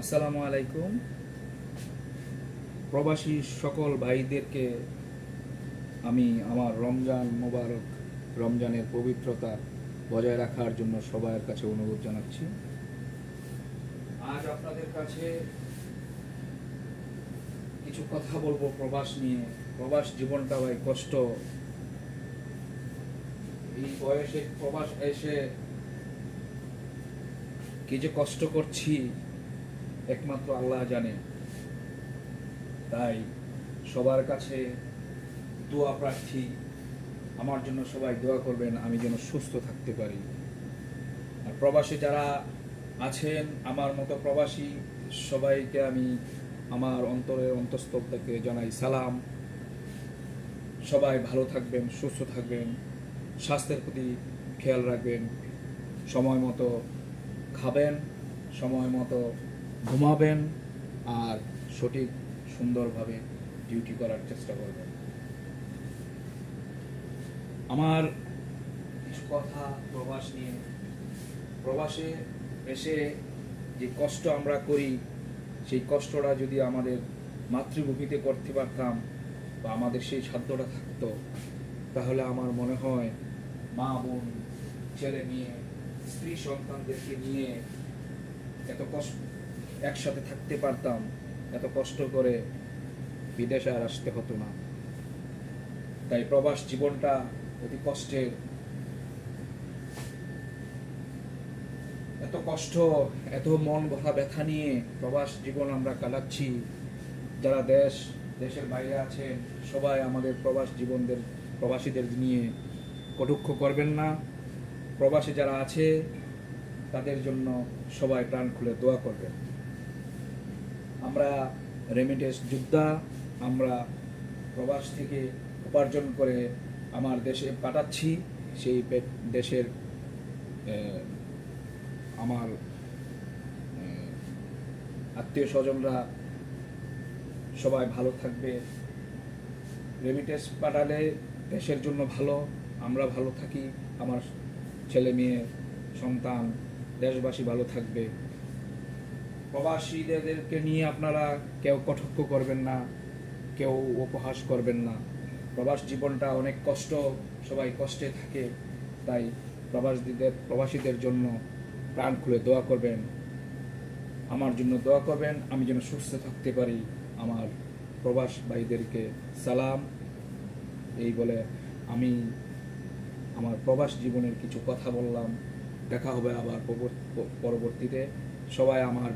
আসসালামু আলাইকুম। প্রবাসী সকল ভাইদেরকে আমি আমার রমজান মোবারক, রমজানের পবিত্রতা বজায় রাখার জন্য সবার কাছে অনুরোধ জানাচ্ছি। আজ আপনাদের কাছে কিছু কথা বলবো প্রবাস নিয়ে। প্রবাস জীবনটা ভাই কষ্ট। এই বয়সে প্রবাস এসে কি যে কষ্ট করছি একমাত্র আল্লাহ জানে। তাই সবার কাছে দোয়া প্রার্থী, আমার জন্য সবাই দোয়া করবেন আমি যেন সুস্থ থাকতে পারি। আর প্রবাসী যারা আছেন আমার মতো প্রবাসী সবাইকে আমি আমার অন্তরের অন্তঃস্থল থেকে জানাই সালাম। সবাই ভালো থাকবেন, সুস্থ থাকবেন, স্বাস্থ্যের প্রতি খেয়াল রাখবেন, সময় মতো খাবেন, সময় মতো ঘুমাবেন, আর সঠিক সুন্দরভাবে ডিউটি করার চেষ্টা করবেন। আমার কিছু কথা প্রবাস নিয়ে। প্রবাসে এসে যে কষ্ট আমরা করি সেই কষ্টটা যদি আমাদের মাতৃভূমিতে করতে পারতাম বা আমাদের সেই সাধ্যটা থাকতো, তাহলে আমার মনে হয় মা বোন, ছেলে মেয়ে, স্ত্রী সন্তানদেরকে নিয়ে এত কষ্ট একসাথে থাকতে পারতাম, এত কষ্ট করে বিদেশে আর আসতে হতো না। তাই প্রবাস জীবনটা অতি কষ্টের। এত কষ্ট, এত মন ভরা ব্যথা নিয়ে প্রবাস জীবন আমরা কাটাচ্ছি। যারা দেশের বাইরে আছেন সবাই আমাদের প্রবাসীদের নিয়ে কটূক্ষ করবেন না। প্রবাসী যারা আছে তাদের জন্য সবাই প্রাণ খুলে দোয়া করবেন। আমরা রেমিটেন্স যোদ্ধা, আমরা প্রবাস থেকে উপার্জন করে আমার দেশে পাঠাচ্ছি। সেই দেশের আমার আত্মীয় স্বজনরা সবাই ভালো থাকবে। রেমিটেন্স পাঠালে দেশের জন্য ভালো, আমরা ভালো থাকি, আমার ছেলে মেয়ে সন্তান দেশবাসী ভালো থাকবে। প্রবাসীদেরকে নিয়ে আপনারা কেউ কটাক্ষ করবেন না, কেউ উপহাস করবেন না। প্রবাস জীবনটা অনেক কষ্ট, সবাই কষ্টে থাকে। তাই প্রবাসীদের জন্য প্রাণ খুলে দোয়া করবেন, আমার জন্য দোয়া করবেন আমি যেন সুস্থ থাকতে পারি। আমার প্রবাস ভাইদেরকে সালাম। এই বলে আমি আমার প্রবাস জীবনের কিছু কথা বললাম। দেখা হবে আবার পরবর্তীতে। সবাই আমার